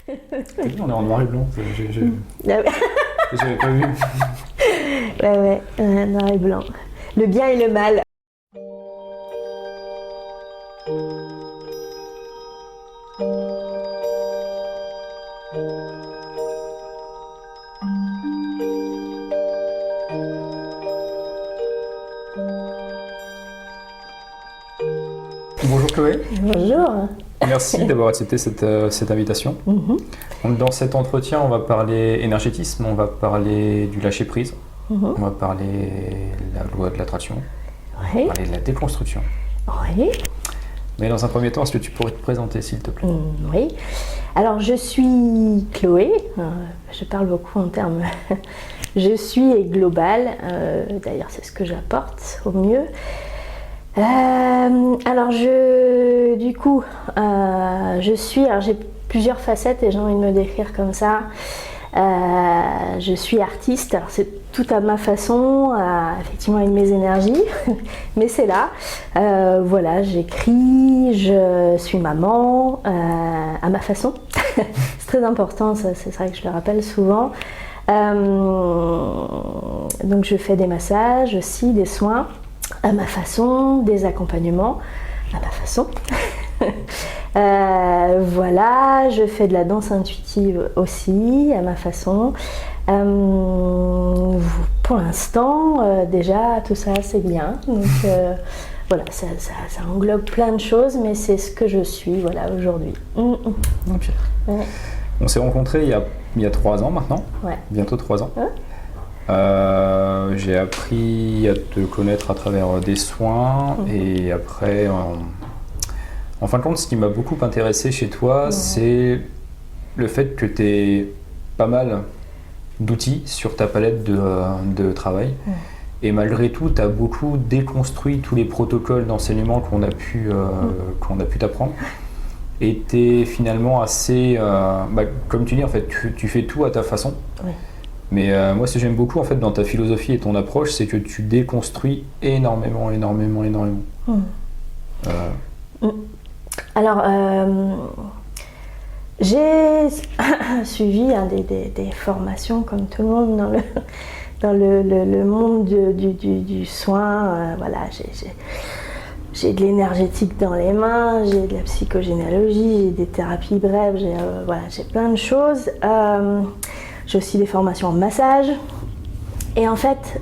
T'as vu, on est en noir et blanc. Ah ouais. J'avais pas vu. Ouais, noir et blanc. Le bien et le mal. Bonjour Chloé. Bonjour. Merci d'avoir accepté cette invitation. Donc, dans cet entretien, on va parler énergétisme, on va parler du lâcher-prise, on va parler de la loi de l'attraction, on Oui. va parler de la déconstruction. Oui. Mais dans un premier temps, est-ce que tu pourrais te présenter, s'il te plaît? Oui. Alors, je suis Chloé. Je parle beaucoup en termes. Je suis globale. D'ailleurs, c'est ce que j'apporte au mieux. Alors, j'ai plusieurs facettes et j'ai envie de me décrire comme ça. Je suis artiste, alors c'est tout à ma façon, effectivement avec mes énergies, mais c'est là. Voilà, j'écris, je suis maman, à ma façon. C'est très important, ça, c'est vrai que je le rappelle souvent. Donc je fais des massages aussi, des soins à ma façon, des accompagnements à ma façon. Voilà, je fais de la danse intuitive aussi à ma façon. Pour l'instant, déjà tout ça c'est bien. Donc voilà, ça englobe plein de choses, mais c'est ce que je suis voilà, aujourd'hui. Ok. Ouais. On s'est rencontrés il y a 3 ans maintenant, Ouais. bientôt 3 ans. Ouais. J'ai appris à te connaître à travers des soins et après, en fin de compte, ce qui m'a beaucoup intéressé chez toi, c'est le fait que tu aies pas mal d'outils sur ta palette de travail. Et malgré tout, tu as beaucoup déconstruit tous les protocoles d'enseignement qu'on a pu t'apprendre. Et tu es finalement assez, comme tu dis, en fait, tu fais tout à ta façon. Oui. Mais moi, ce que j'aime beaucoup en fait dans ta philosophie et ton approche, c'est que tu déconstruis énormément. Alors, j'ai suivi des formations comme tout le monde dans le monde du soin. Voilà, j'ai de l'énergétique dans les mains, j'ai de la psychogénéalogie, j'ai des thérapies brèves, j'ai plein de choses. J'ai aussi des formations en massage. Et en fait,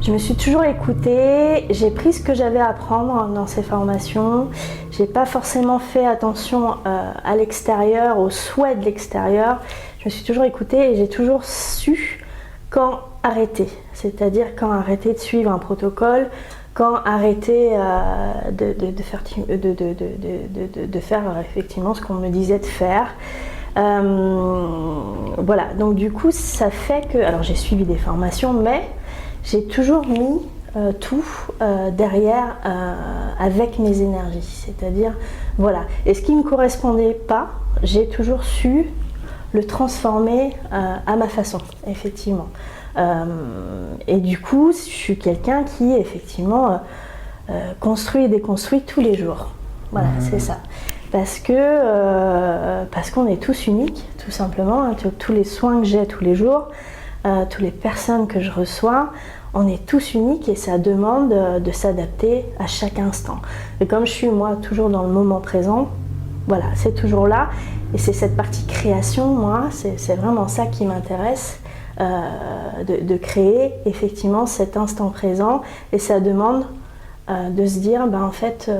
je me suis toujours écoutée, j'ai pris ce que j'avais à apprendre dans ces formations. J'ai pas forcément fait attention à l'extérieur, aux souhaits de l'extérieur. Je me suis toujours écoutée et j'ai toujours su quand arrêter. C'est-à-dire quand arrêter de suivre un protocole, quand arrêter de faire effectivement ce qu'on me disait de faire. Voilà, donc du coup ça fait que, alors j'ai suivi des formations, mais j'ai toujours mis tout derrière avec mes énergies, c'est-à-dire voilà, et ce qui ne me correspondait pas, j'ai toujours su le transformer à ma façon, effectivement. Et du coup, je suis quelqu'un qui effectivement construit et déconstruit tous les jours. Voilà, c'est ça. Parce qu'on est tous uniques, tout simplement. Tous les soins que j'ai tous les jours, toutes les personnes que je reçois, on est tous uniques et ça demande de s'adapter à chaque instant. Et comme je suis moi toujours dans le moment présent, voilà, c'est toujours là. Et c'est cette partie création, moi, c'est vraiment ça qui m'intéresse, de créer effectivement cet instant présent. Et ça demande de se dire, en fait,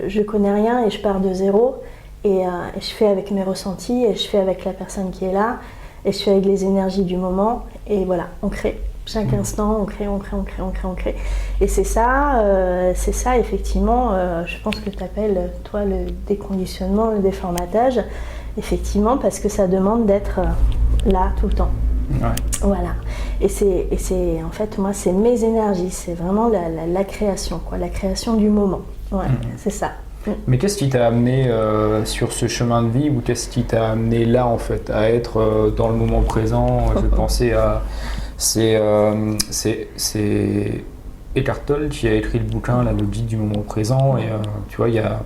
je connais rien et je pars de zéro et je fais avec mes ressentis et je fais avec la personne qui est là et je fais avec les énergies du moment et voilà, on crée. Chaque instant, on crée. Et c'est ça effectivement, je pense que tu appelles, toi, le déconditionnement, le déformatage, effectivement, parce que ça demande d'être là tout le temps. Ouais. Voilà. Et c'est en fait, moi, c'est mes énergies, c'est vraiment la création, quoi, la création du moment. Ouais, c'est ça. Mais qu'est-ce qui t'a amené sur ce chemin de vie ou qu'est-ce qui t'a amené là, en fait, à être dans le moment présent? Je pensais à... C'est Eckhart Tolle qui a écrit le bouquin, là, le guide du moment présent. Et tu vois, il y a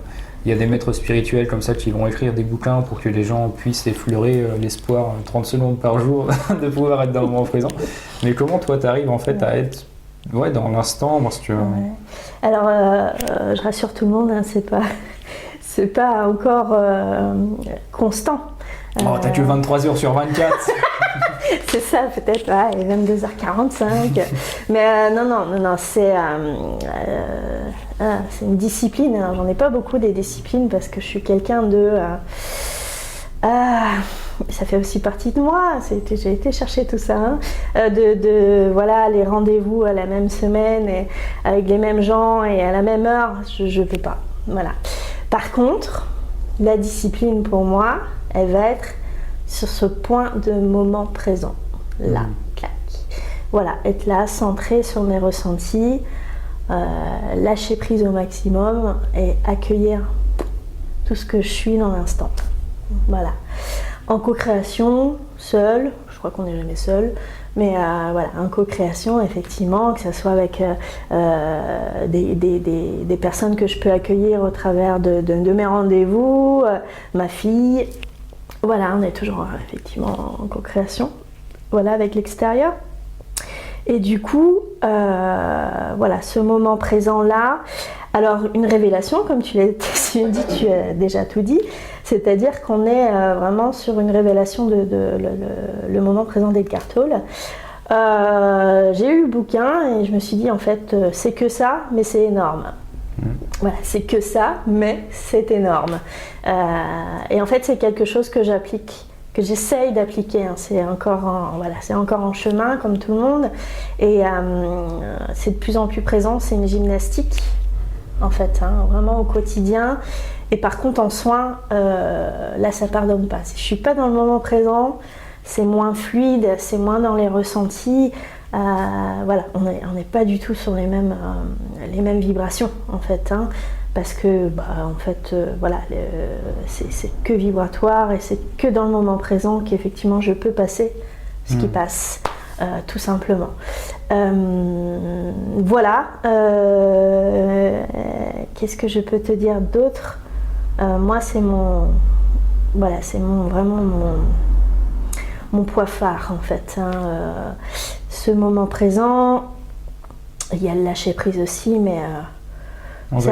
il y a des maîtres spirituels comme ça qui vont écrire des bouquins pour que les gens puissent effleurer l'espoir 30 secondes par jour de pouvoir être dans le moment présent. Mais comment toi tu arrives en fait à être dans l'instant parce que... Alors je rassure tout le monde, hein, c'est pas encore constant. Oh, t'as que 23 heures sur 24. C'est ça, peut-être, ouais, 22h45. Mais non, c'est une discipline. Hein. J'en ai pas beaucoup des disciplines parce que je suis quelqu'un de... ça fait aussi partie de moi, j'ai été chercher tout ça, hein. Voilà, les rendez-vous à la même semaine, et avec les mêmes gens et à la même heure, je ne peux pas. Voilà. Par contre, la discipline pour moi, elle va être sur ce point de moment présent. Là, clac. Voilà, être là, centré sur mes ressentis, lâcher prise au maximum et accueillir tout ce que je suis dans l'instant. Voilà. En co-création, seul, je crois qu'on n'est jamais seul, mais voilà, en co-création, effectivement, que ce soit avec des personnes que je peux accueillir au travers de mes rendez-vous, ma fille. Voilà, on est toujours effectivement en co-création, voilà, avec l'extérieur. Et du coup, voilà, ce moment présent-là, alors une révélation, comme tu l'as dit, tu as déjà tout dit, c'est-à-dire qu'on est vraiment sur une révélation le moment présent d'Eckhart Tolle. J'ai eu le bouquin et je me suis dit, en fait, c'est que ça, mais c'est énorme. Voilà, c'est que ça, mais c'est énorme. Et en fait, c'est quelque chose que j'applique, que j'essaye d'appliquer. Hein. C'est encore en chemin, comme tout le monde. Et c'est de plus en plus présent. C'est une gymnastique, en fait, hein, vraiment au quotidien. Et par contre, en soins, là, ça pardonne pas. Si je suis pas dans le moment présent, c'est moins fluide, c'est moins dans les ressentis. Voilà, on n'est pas du tout sur les mêmes vibrations en fait, hein, parce que en fait voilà, c'est que vibratoire et c'est que dans le moment présent qu'effectivement je peux passer ce qui passe, tout simplement. Voilà, qu'est-ce que je peux te dire d'autre? Moi c'est vraiment mon poids phare en fait, hein, ce moment présent. Il y a le lâcher prise aussi, mais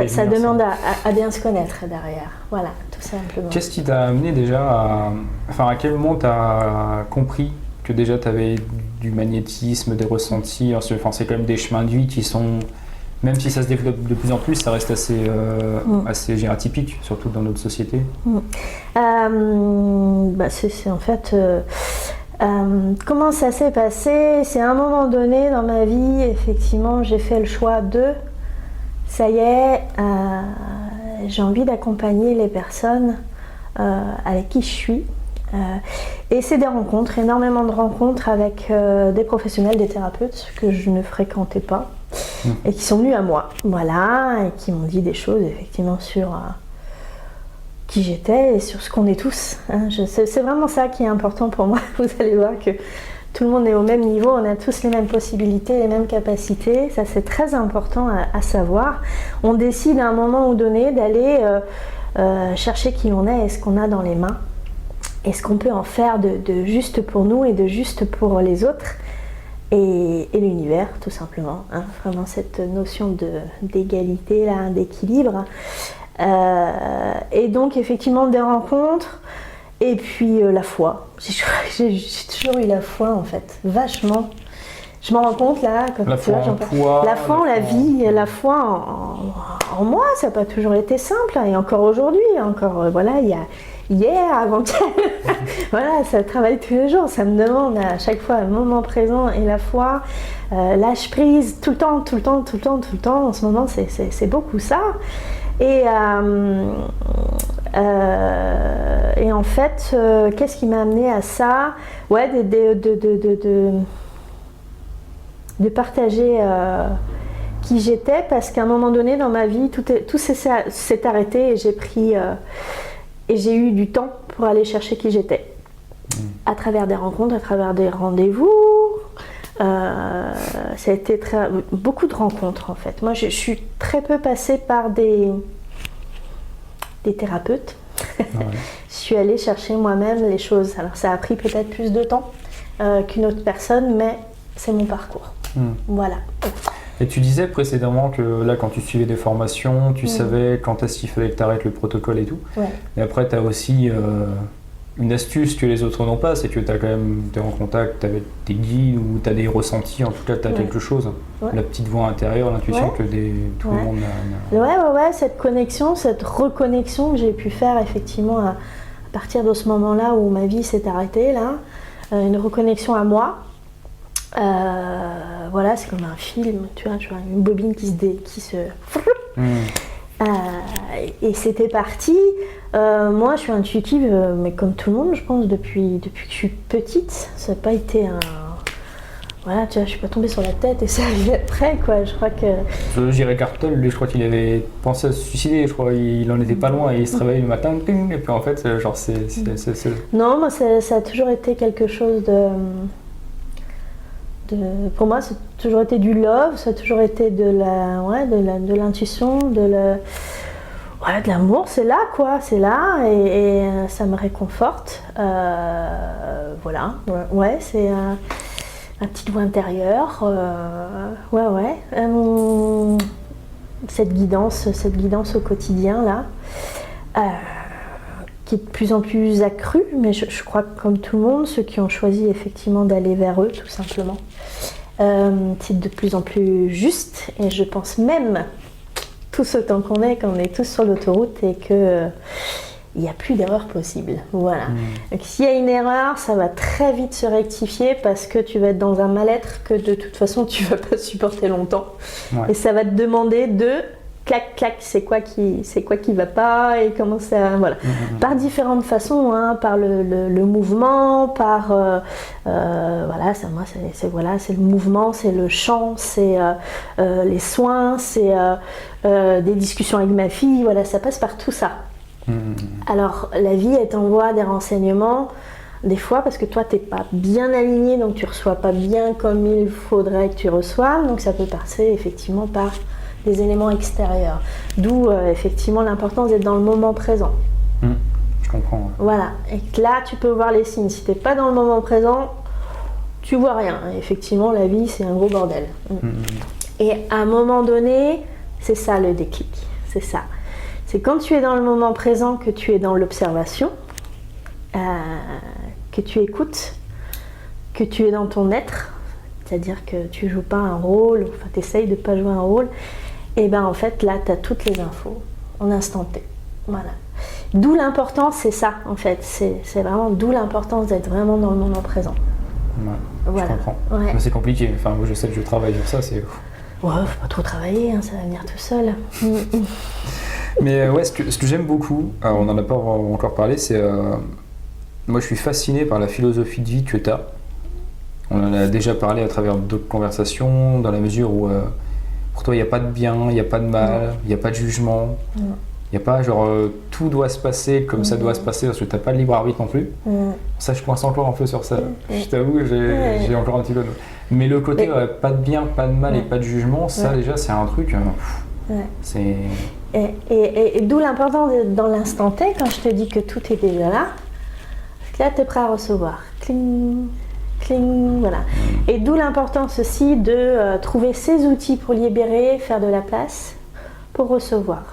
ça demande à bien se connaître derrière. Voilà, tout simplement. Qu'est-ce qui t'a amené déjà à quel moment tu as compris que déjà tu avais du magnétisme, des ressentis? Enfin, c'est quand même des chemins de vie qui sont, même si ça se développe de plus en plus, ça reste assez atypique, surtout dans notre société. C'est en fait... comment ça s'est passé? C'est à un moment donné dans ma vie, effectivement, j'ai fait le choix ça y est, j'ai envie d'accompagner les personnes avec qui je suis. Et c'est des rencontres, énormément de rencontres avec des professionnels, des thérapeutes que je ne fréquentais pas et qui sont venus à moi, voilà, et qui m'ont dit des choses effectivement sur qui j'étais et sur ce qu'on est tous. Hein. C'est vraiment ça qui est important pour moi. Vous allez voir que tout le monde est au même niveau, on a tous les mêmes possibilités, les mêmes capacités. Ça, c'est très important à savoir. On décide à un moment donné d'aller chercher qui on est et ce qu'on a dans les mains. Et ce qu'on peut en faire de juste pour nous et de juste pour les autres. Et l'univers, tout simplement. Hein. Vraiment cette notion d'égalité, là, d'équilibre. Et donc effectivement des rencontres et puis la foi. J'ai toujours eu la foi en fait, vachement. Je m'en rends compte là, comme la foi en toi, la foi en la vie, la foi en moi, ça n'a pas toujours été simple, hein, et encore aujourd'hui, voilà, il y a hier, avant-hier, voilà, ça travaille tous les jours, ça me demande à chaque fois le moment présent et la foi, lâche prise, tout le temps, en ce moment c'est beaucoup ça. Et en fait, qu'est-ce qui m'a amené à ça? Ouais, de partager qui j'étais, parce qu'à un moment donné dans ma vie, tout s'est arrêté et j'ai eu du temps pour aller chercher qui j'étais. À travers des rencontres, à travers des rendez-vous. Ça a été beaucoup de rencontres en fait. Moi je suis très peu passée par des des thérapeutes. Ouais. Je suis allée chercher moi-même les choses. Alors ça a pris peut-être plus de temps qu'une autre personne, mais c'est mon parcours. Voilà. Et tu disais précédemment que là, quand tu suivais des formations, tu savais quand est-ce qu'il fallait que tu arrêtes le protocole et tout. Ouais. Et après, tu as aussi une astuce que les autres n'ont pas, c'est que tu as quand même, t'es en contact avec tes guides ou tu as des ressentis, en tout cas, tu as quelque chose. Ouais. La petite voix intérieure, l'intuition que tout le monde a. Ouais, cette connexion, cette reconnexion que j'ai pu faire effectivement à partir de ce moment-là où ma vie s'est arrêtée, là, une reconnexion à moi. Voilà, c'est comme un film, tu vois une bobine qui se et c'était parti. Moi, je suis intuitive, mais comme tout le monde, je pense, depuis que je suis petite. Ça n'a pas été un... Voilà, tu vois, je suis pas tombée sur la tête et ça arrivait après, quoi. Je crois que... J.R. Carton, lui, je crois qu'il avait pensé à se suicider, je crois, il en était pas loin et il se réveillait le matin, et puis en fait, genre, c'est... Non, moi, ça a toujours été quelque chose de... Pour moi, ça a toujours été du love, ça a toujours été de l'intuition, de l'amour, c'est là, quoi, c'est là, et ça me réconforte. Voilà, ouais, c'est une petite voix intérieure, cette guidance au quotidien, là, qui est de plus en plus accrue, mais je crois que comme tout le monde, ceux qui ont choisi effectivement d'aller vers eux, tout simplement, c'est de plus en plus juste, et je pense même, tout ce temps qu'on est tous sur l'autoroute et que il n'y a plus d'erreur possible. Voilà. Donc s'il y a une erreur, ça va très vite se rectifier parce que tu vas être dans un mal-être que de toute façon tu ne vas pas supporter longtemps. Ouais. Et ça va te demander de clac, clac, c'est quoi qui va pas et comment ça... Voilà. Par différentes façons, hein, par le mouvement, par... voilà, c'est le mouvement, c'est le chant, c'est les soins, c'est des discussions avec ma fille, voilà, ça passe par tout ça. Alors, la vie, elle t'envoie des renseignements, des fois, parce que toi, t'es pas bien aligné, donc tu reçois pas bien comme il faudrait que tu reçoives, donc ça peut passer effectivement par des éléments extérieurs. D'où effectivement l'importance d'être dans le moment présent. Je comprends. Ouais. Voilà, et que là, tu peux voir les signes. Si t'es pas dans le moment présent, tu vois rien. Et effectivement, la vie, c'est un gros bordel. Et à un moment donné, c'est ça le déclic, c'est ça. C'est quand tu es dans le moment présent que tu es dans l'observation, que tu écoutes, que tu es dans ton être, c'est-à-dire que tu joues pas un rôle, enfin tu essayes de pas jouer un rôle, et ben en fait là tu as toutes les infos en instant T. Voilà. D'où l'importance, c'est ça en fait, c'est vraiment d'où l'importance d'être vraiment dans le moment présent. Ouais, voilà. Je comprends. Ouais. Mais c'est compliqué, enfin moi je sais que je travaille sur ça, c'est... Ouais, faut pas trop travailler, hein, ça va venir tout seul. Mais ouais, ce que j'aime beaucoup, on n'en a pas encore parlé, c'est... moi je suis fasciné par la philosophie de vie que tu as. On en a déjà parlé à travers d'autres conversations, dans la mesure où pour toi il n'y a pas de bien, il n'y a pas de mal, il n'y a pas de jugement. Il n'y a pas genre tout doit se passer comme ça doit se passer parce que tu n'as pas de libre arbitre non plus. Ça je coince encore un peu sur ça. Je t'avoue, j'ai encore un petit peu de... Mais le côté pas de bien, pas de mal et pas de jugement, ça déjà c'est un truc... c'est... Et d'où l'importance d'être dans l'instant T quand je te dis que tout est déjà là. Parce que là tu es prêt à recevoir. Cling, cling, voilà. Et d'où l'importance aussi de trouver ces outils pour libérer, faire de la place pour recevoir.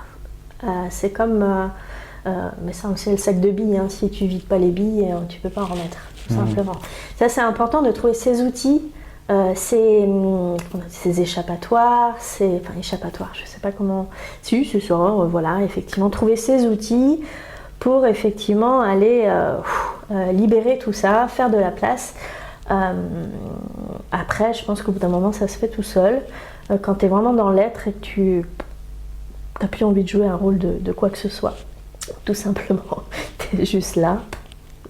C'est comme, mais ça c'est le sac de billes, hein. Si tu vides pas les billes, tu peux pas en remettre, tout simplement. Ça c'est important de trouver ces outils, ces échappatoires, échappatoires, je sais pas comment, si ce sera, voilà, effectivement, trouver ces outils pour effectivement aller libérer tout ça, faire de la place. Après, je pense qu'au bout d'un moment, ça se fait tout seul. Quand tu es vraiment dans l'être et que tu n'as plus envie de jouer un rôle de quoi que ce soit, tout simplement. Tu es juste là,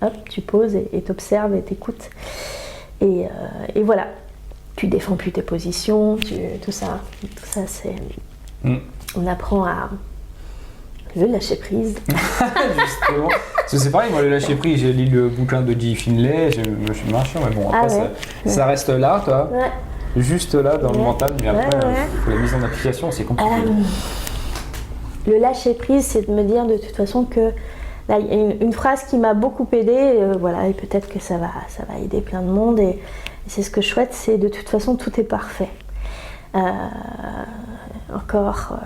hop, tu poses et t'observes et t'écoutes. Et voilà, tu défends plus tes positions, tout ça c'est... On apprend à le lâcher prise. Justement. Parce que c'est pareil, moi le lâcher prise, j'ai lu le bouquin de Guy Finlay, je me suis marché, mais bon après ça reste là, toi. Ouais. Juste là dans le mental, mais après pour la mise en application c'est compliqué. le lâcher prise, c'est de me dire de toute façon que là, il y a une phrase qui m'a beaucoup aidée, voilà, et peut-être que ça va aider plein de monde, et c'est ce que je souhaite, c'est de toute façon tout est parfait. Encore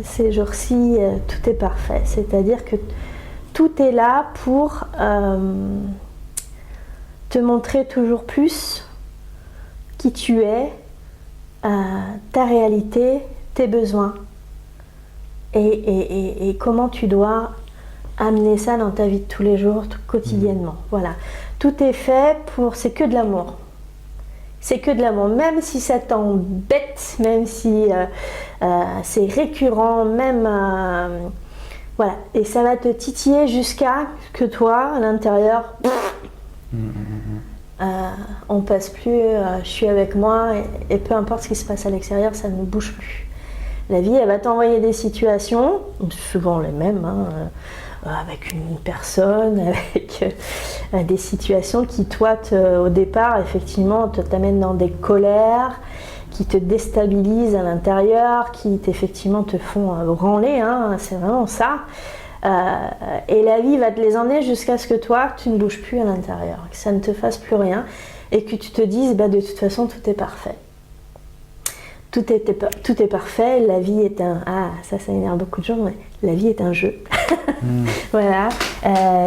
ces jours-ci, tout est parfait, c'est-à-dire que tout est là pour te montrer toujours plus qui tu es, ta réalité, tes besoins et comment tu dois amener ça dans ta vie de tous les jours, quotidiennement. Voilà, tout est fait pour, c'est que de l'amour. C'est que de l'amour, même si ça t'embête, même si c'est récurrent, même voilà, et ça va te titiller jusqu'à que toi, à l'intérieur, on passe plus, je suis avec moi, et peu importe ce qui se passe à l'extérieur, ça ne bouge plus. La vie, elle va t'envoyer des situations, souvent les mêmes, avec une personne, avec des situations qui, toi, au départ, effectivement, t'amènent dans des colères, qui te déstabilisent à l'intérieur, qui effectivement te font branler, c'est vraiment ça. Et la vie va te les emmener jusqu'à ce que toi, tu ne bouges plus à l'intérieur, que ça ne te fasse plus rien, et que tu te dises, de toute façon, tout est parfait. Tout est parfait, la vie est un... Ah, ça énerve beaucoup de gens, mais la vie est un jeu. Voilà,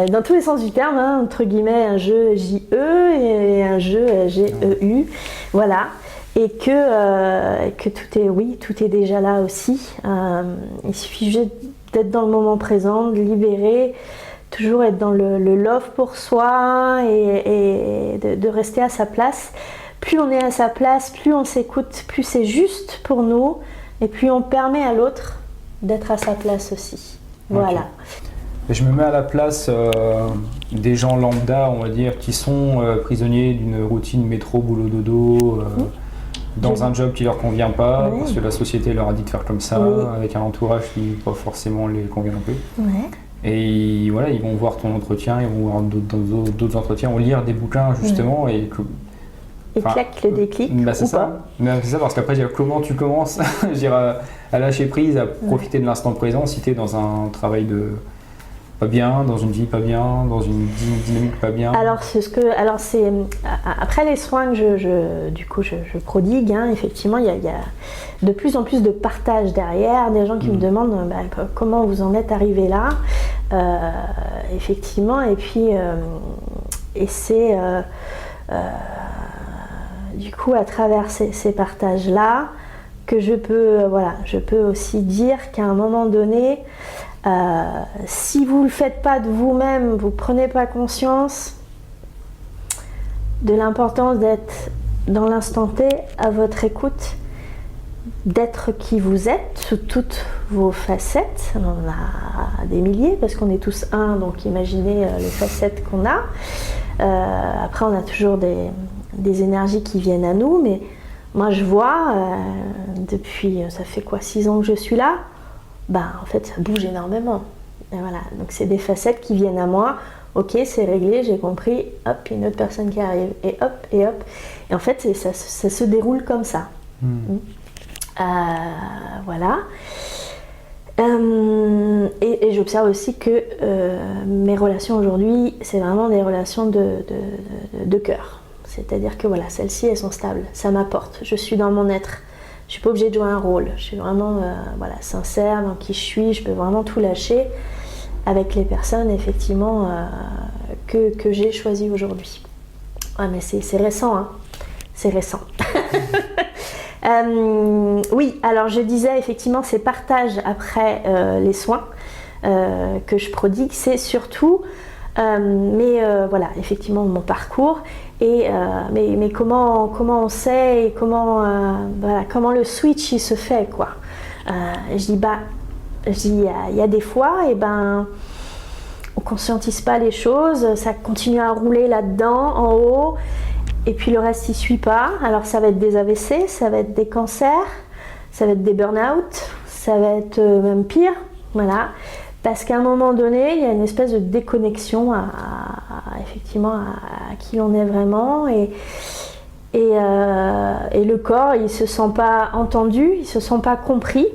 dans tous les sens du terme, entre guillemets, un jeu J-E et un jeu G-E-U. Voilà, et que tout est déjà là aussi. Il suffit juste d'être dans le moment présent, de libérer, toujours être dans le love pour soi et de rester à sa place. Plus on est à sa place, plus on s'écoute, plus c'est juste pour nous et plus on permet à l'autre d'être à sa place aussi. Voilà. Okay. Je me mets à la place des gens lambda, on va dire, qui sont prisonniers d'une routine métro, boulot, dodo, dans un job qui leur convient pas, parce que la société leur a dit de faire comme ça, avec un entourage qui pas forcément les convient non plus. Et voilà, ils vont voir ton entretien, ils vont voir d'autres entretiens, vont lire des bouquins justement et claque le déclic c'est ça. C'est ça, parce qu'après, comment tu commences à lâcher prise, à profiter de l'instant présent si tu es dans un travail de pas bien, dans une vie pas bien, dans une dynamique pas bien. Alors c'est après les soins que je prodigue, effectivement, il y a de plus en plus de partage derrière, des gens qui me demandent comment vous en êtes arrivé là, effectivement, et puis et c'est du coup, à travers ces partages-là, que je peux aussi dire qu'à un moment donné, si vous ne le faites pas de vous-même, vous ne prenez pas conscience de l'importance d'être dans l'instant T, à votre écoute, d'être qui vous êtes, sous toutes vos facettes. On en a des milliers, parce qu'on est tous un, donc imaginez les facettes qu'on a. Après, on a toujours des énergies qui viennent à nous, mais moi je vois, depuis, ça fait 6 ans que je suis là, en fait ça bouge énormément. Et voilà, donc c'est des facettes qui viennent à moi, ok c'est réglé, j'ai compris, hop, une autre personne qui arrive, et hop, et hop. Et en fait ça se déroule comme ça. Voilà. Et j'observe aussi que mes relations aujourd'hui, c'est vraiment des relations de cœur. C'est-à-dire que voilà, celles-ci, elles sont stables, ça m'apporte, je suis dans mon être, je suis pas obligée de jouer un rôle, je suis vraiment sincère dans qui je suis, je peux vraiment tout lâcher avec les personnes effectivement que j'ai choisies aujourd'hui. Mais c'est récent, c'est récent. Oui, alors je disais effectivement ces partages après les soins que je prodigue, c'est surtout voilà, effectivement mon parcours et mais comment on sait et comment le switch il se fait quoi. Je dis il y a des fois on conscientise pas les choses, ça continue à rouler là-dedans en haut. Et puis le reste, il ne suit pas. Alors ça va être des AVC, ça va être des cancers, ça va être des burn-out, ça va être même pire. Voilà. Parce qu'à un moment donné, il y a une espèce de déconnexion effectivement à qui on est vraiment. Et le corps, il ne se sent pas entendu, il ne se sent pas compris.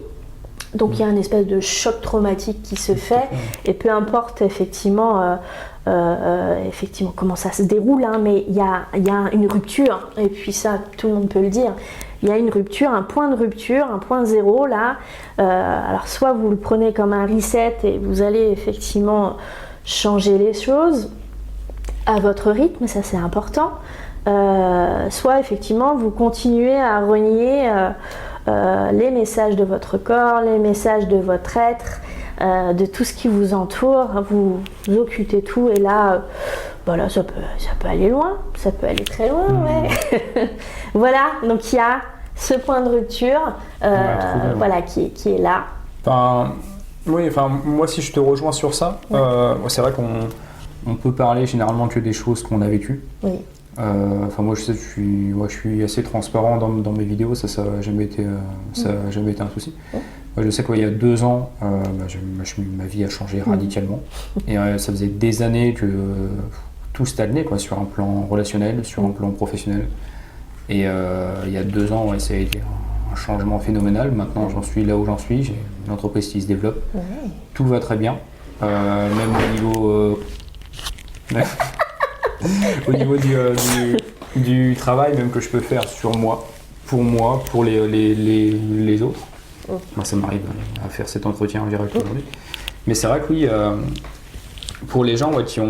Donc il y a une espèce de choc traumatique qui se fait, et peu importe effectivement comment ça se déroule, hein, mais il y a une rupture, et puis ça tout le monde peut le dire, il y a une rupture, un point de rupture, un point zéro là. Alors soit vous le prenez comme un reset et vous allez effectivement changer les choses à votre rythme, ça c'est important, soit effectivement vous continuez à renier les messages de votre corps, les messages de votre être, de tout ce qui vous entoure, vous occultez tout, et là, voilà, ça peut aller loin, ça peut aller très loin, ouais. Voilà, donc il y a ce point de rupture voilà, qui est là. Oui, moi si je te rejoins sur ça, c'est vrai qu'on peut parler généralement que des choses qu'on a vécues. Oui. Moi je sais, je suis assez transparent dans mes vidéos, ça n'a jamais été un souci. Moi, je sais qu'il y a 2 ans, ma vie a changé radicalement, et ça faisait des années que tout stagnait, quoi, sur un plan relationnel, sur un plan professionnel. Et il y a 2 ans, ça a été un changement phénoménal. Maintenant, j'en suis là où j'en suis, j'ai une entreprise qui se développe, tout va très bien, même au niveau au niveau du travail même que je peux faire sur moi, pour les autres. Moi, ça m'arrive à faire cet entretien en direct aujourd'hui. Mais c'est vrai que oui, pour les gens qui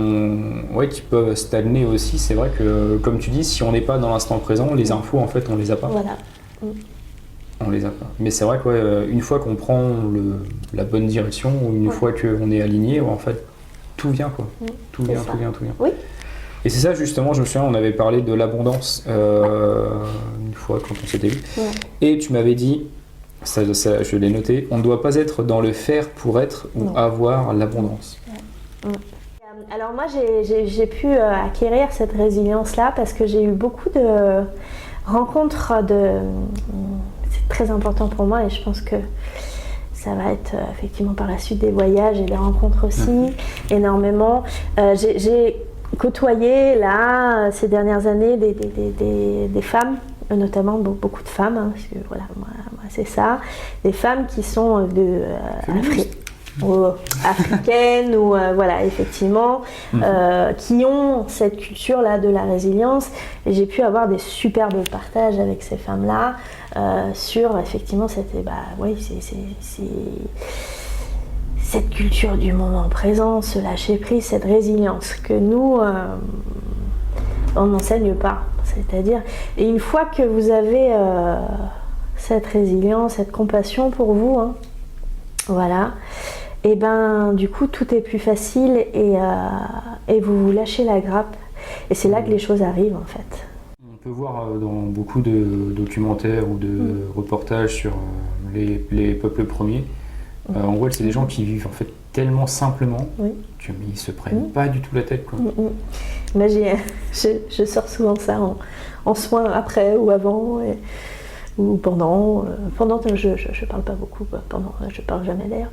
peuvent stagner aussi, c'est vrai que, comme tu dis, si on n'est pas dans l'instant présent, les infos, en fait, on les a pas. Voilà. On les a pas. Mais c'est vrai qu'une fois qu'on prend la bonne direction, ou une fois qu'on est aligné, en fait, tout vient, quoi. Tout vient. Oui. Et c'est ça, justement, je me souviens, on avait parlé de l'abondance une fois quand on s'était vu. Ouais. Et tu m'avais dit, ça, je l'ai noté, on ne doit pas être dans le faire pour être ou avoir l'abondance. Ouais. Alors moi, j'ai pu acquérir cette résilience-là parce que j'ai eu beaucoup de rencontres c'est très important pour moi, et je pense que ça va être effectivement par la suite des voyages et des rencontres aussi, énormément. J'ai côtoyé là ces dernières années des femmes, notamment beaucoup de femmes, hein, parce que voilà, moi c'est ça, des femmes qui sont africaines ou voilà, effectivement, qui ont cette culture là de la résilience, et j'ai pu avoir des superbes partages avec ces femmes là sur effectivement cette cette culture du moment présent, ce lâcher prise, cette résilience que nous on n'enseigne pas, c'est-à-dire, et une fois que vous avez cette résilience, cette compassion pour vous, hein, voilà, et ben du coup tout est plus facile, et vous lâchez la grappe, et c'est là que les choses arrivent en fait. On peut voir dans beaucoup de documentaires ou de reportages sur les peuples premiers, on voit que c'est des gens qui vivent en fait tellement simplement qu'ils ne se prennent pas du tout la tête, quoi. Moi, je sors souvent ça en soins après ou avant, ou pendant. Pendant, je parle pas beaucoup, pendant, je parle jamais d'ailleurs.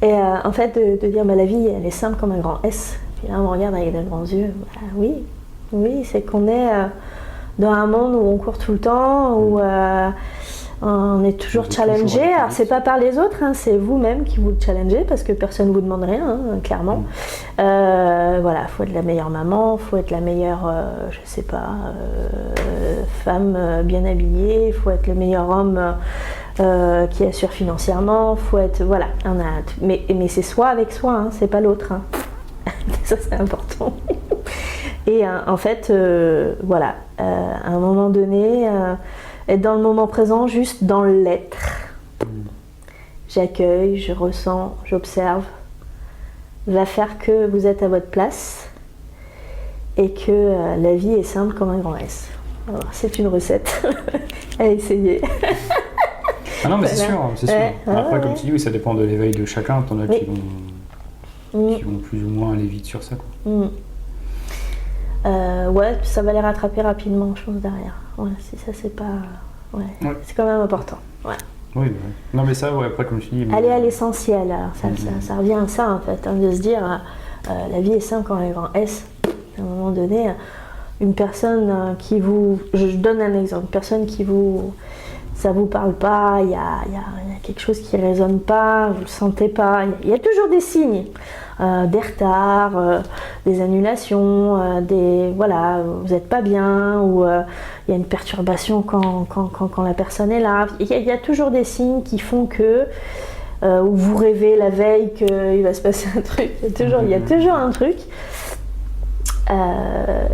Et en fait, de dire la vie, elle est simple comme un grand S. Puis là, on me regarde avec de grands yeux. Oui, c'est qu'on est dans un monde où on court tout le temps, où on est toujours challengé. Alors c'est pas par les autres, hein, c'est vous-même qui vous le challengez, parce que personne ne vous demande rien, hein, clairement. Voilà, faut être la meilleure maman, faut être la meilleure, je sais pas, femme bien habillée, faut être le meilleur homme qui assure financièrement, faut être, voilà, mais c'est soi avec soi, hein, c'est pas l'autre, hein. Ça c'est important. Et en fait, voilà, à un moment donné, être dans le moment présent, juste dans l'être. J'accueille, je ressens, j'observe, va faire que vous êtes à votre place, et que la vie est simple comme un grand S. Alors, c'est une recette à essayer. Ah non, mais c'est sûr, c'est sûr. Après, comme tu dis, oui, ça dépend de l'éveil de chacun. T'en as qui vont plus ou moins aller vite sur ça, quoi. Ouais, ça va les rattraper rapidement, je pense, derrière. Ouais, si ça, c'est pas... Ouais. C'est quand même important. Ouais. Oui, non, mais ça, après, comme tu dis... Aller à l'essentiel, alors, ça revient à ça, en fait, hein, de se dire, la vie est simple quand un grand S. À un moment donné, une personne qui vous... Je donne un exemple, une personne qui vous... Ça vous parle pas, il y a quelque chose qui résonne pas, vous le sentez pas. Il y a toujours des signes, des retards, des annulations, voilà, vous n'êtes pas bien, ou il y a une perturbation quand la personne est là. Il y a toujours des signes qui font que, ou vous rêvez la veille qu'il va se passer un truc. Il y a toujours un truc.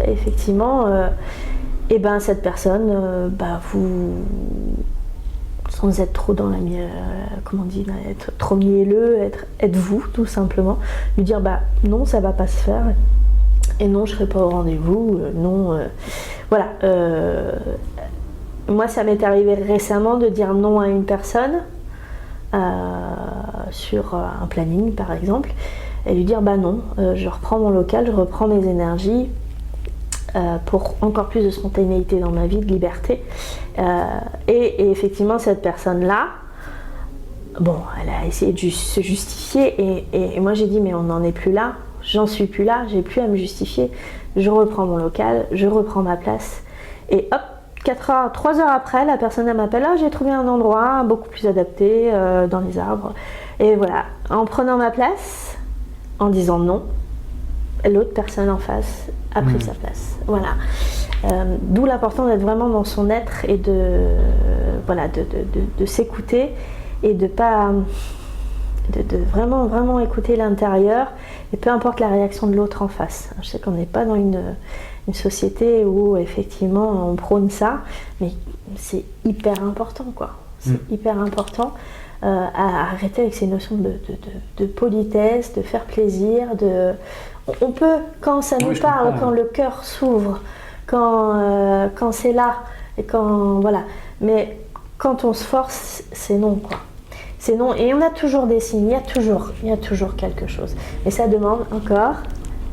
Effectivement, et ben cette personne, vous, sans être trop dans la comment on dit, être trop mielleux, être vous tout simplement, lui dire non, ça va pas se faire, et non, je serai pas au rendez-vous, non, voilà. Moi, ça m'est arrivé récemment de dire non à une personne sur un planning par exemple, et lui dire non, je reprends mon local, je reprends mes énergies pour encore plus de spontanéité dans ma vie, de liberté. Et effectivement, cette personne-là, elle a essayé de se justifier, et moi j'ai dit mais on n'en est plus là, j'en suis plus là, j'ai plus à me justifier, je reprends mon local, je reprends ma place, et hop, 3 heures après, la personne elle m'appelle, j'ai trouvé un endroit beaucoup plus adapté dans les arbres, et voilà, en prenant ma place, en disant non, l'autre personne en face a pris sa place. Voilà. D'où l'important d'être vraiment dans son être et de s'écouter et de vraiment écouter l'intérieur, et peu importe la réaction de l'autre en face. Je sais qu'on n'est pas dans une société où effectivement on prône ça, mais c'est hyper important, quoi. C'est hyper important. À arrêter avec ces notions de politesse, de faire plaisir, on peut, quand ça nous parle, quand le cœur s'ouvre, quand c'est là, et quand voilà, mais quand on se force, c'est non, quoi. C'est non, et on a toujours des signes, il y a toujours quelque chose, et ça demande encore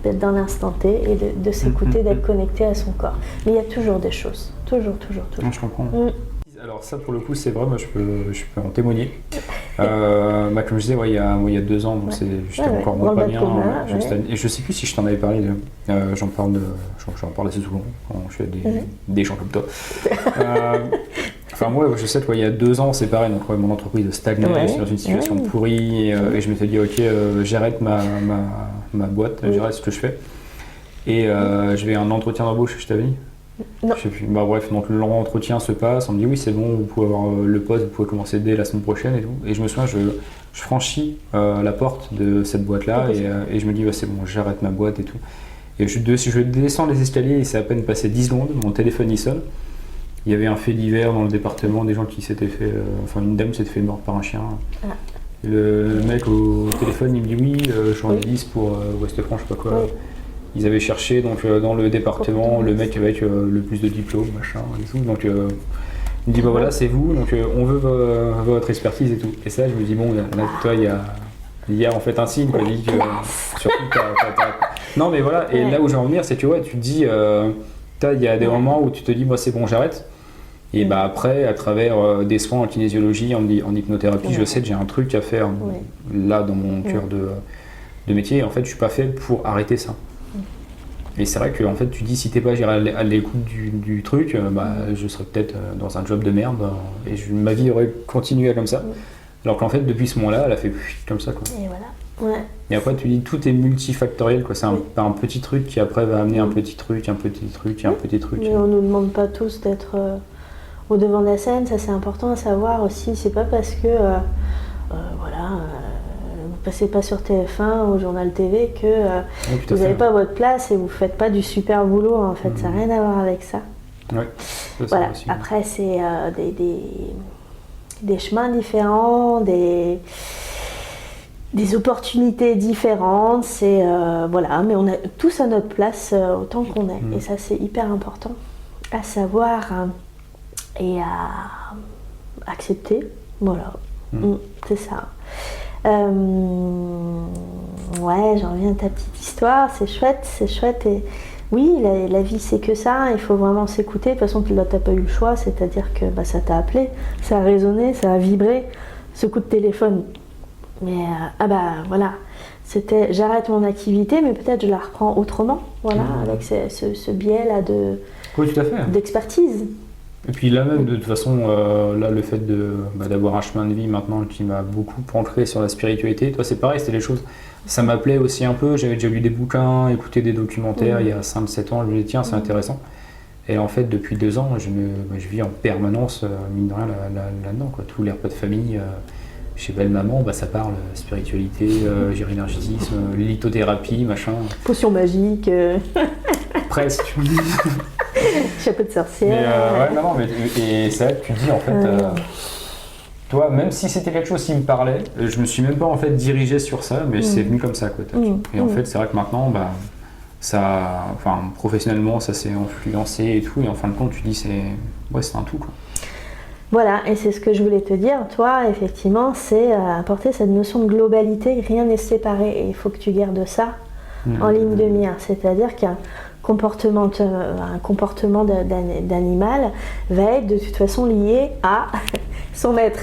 d'être dans l'instant T et de s'écouter, d'être connecté à son corps, mais il y a toujours des choses, toujours. Je comprends. Alors ça, pour le coup, c'est vrai, moi je peux en témoigner. Comme je disais, il y a 2 ans, donc j'étais encore moins pas bien. Et je sais plus si je t'en avais parlé. J'en parle assez souvent quand je fais des gens comme toi. Moi, je sais qu'il y a 2 ans, c'est pareil. Donc mon entreprise stagnait, j'étais dans une situation pourrie, et je m'étais dit ok, j'arrête ma boîte, j'arrête ce que je fais. Et je vais à un entretien d'embauche, je t'avais dit. Non. Je sais plus. Bref, donc l'entretien se passe, on me dit oui, c'est bon, vous pouvez avoir le poste, vous pouvez commencer dès la semaine prochaine et tout. Et je me souviens, je franchis la porte de cette boîte-là, et je me dis c'est bon, j'arrête ma boîte et tout. Et je descends les escaliers, et c'est à peine passé 10 secondes, mon téléphone il sonne. Il y avait un fait divers dans le département, des gens qui s'étaient fait, une dame s'était fait mordre par un chien. Le mec au téléphone, il me dit oui, j'en ai 10 pour Ouest-France, je sais pas quoi. Ils avaient cherché dans le département le mec avec le plus de diplômes, machin et tout. Donc il me dit voilà, c'est vous, donc on veut votre expertise et tout. Et ça, je me dis bon, là toi, il y a en fait un signe, quoi. Il dit que surtout non mais voilà. Et là où je veux en venir, c'est que tu te dis, il y a des moments où tu te dis moi c'est bon, j'arrête. Et après, à travers des soins en kinésiologie, en hypnothérapie, je sais que j'ai un truc à faire là dans mon cœur de métier. Et en fait, je suis pas fait pour arrêter ça. Et c'est vrai que en fait, tu dis si t'es pas à l'écoute du truc, je serais peut-être dans un job de merde, et ma vie aurait continué comme ça. Alors qu'en fait, depuis ce moment-là, elle a fait comme ça, quoi. Et voilà. Et après, tu dis tout est multifactoriel, quoi. C'est un petit truc qui après va amener un petit truc, un petit truc, un petit truc. Mais on nous demande pas tous d'être au devant de la scène, ça c'est important à savoir aussi. C'est pas parce que vous passez pas sur TF1 ou Journal TV que vous n'avez pas votre place et vous faites pas du super boulot, en fait. Ça n'a rien à voir avec ça. Ouais, voilà. Après, c'est des chemins différents, des opportunités différentes, mais on a tous à notre place autant qu'on est. Et ça, c'est hyper important à savoir et à accepter. Voilà, c'est ça. J'en reviens à ta petite histoire, c'est chouette. Et oui, la vie c'est que ça, il faut vraiment s'écouter. De toute façon, là t'as pas eu le choix, c'est-à-dire que ça t'a appelé, ça a résonné, ça a vibré, ce coup de téléphone. Mais voilà, C'était j'arrête mon activité, mais peut-être je la reprends autrement, voilà, avec ce biais-là Oui, tout à fait. d'expertise. Et puis là même, de toute façon, là, le fait d'avoir un chemin de vie maintenant qui m'a beaucoup ancré sur la spiritualité, toi c'est pareil, c'était des choses, ça m'appelait aussi un peu, j'avais déjà lu des bouquins, écouté des documentaires il y a 5-7 ans, je me disais tiens c'est intéressant. Et en fait depuis 2 ans, je vis en permanence, mine de rien, là-dedans, quoi. Tous les repas de famille, chez belle-maman, ça parle spiritualité, énergétisme, lithothérapie, machin. Potion magique. Presque. Chapeau de sorcière. Mais, non, et c'est vrai que tu dis en fait, toi, même si c'était quelque chose qui me parlait, je me suis même pas en fait dirigé sur ça, mais c'est venu comme ça, quoi. Et en fait, c'est vrai que maintenant, professionnellement, ça s'est influencé et tout, et en fin de compte, tu dis c'est un tout, quoi. Voilà, et c'est ce que je voulais te dire. Toi, effectivement, c'est apporter cette notion de globalité. Rien n'est séparé, et il faut que tu gardes ça en ligne de mire. C'est-à-dire qu'un comportement d'animal va être de toute façon lié à son maître.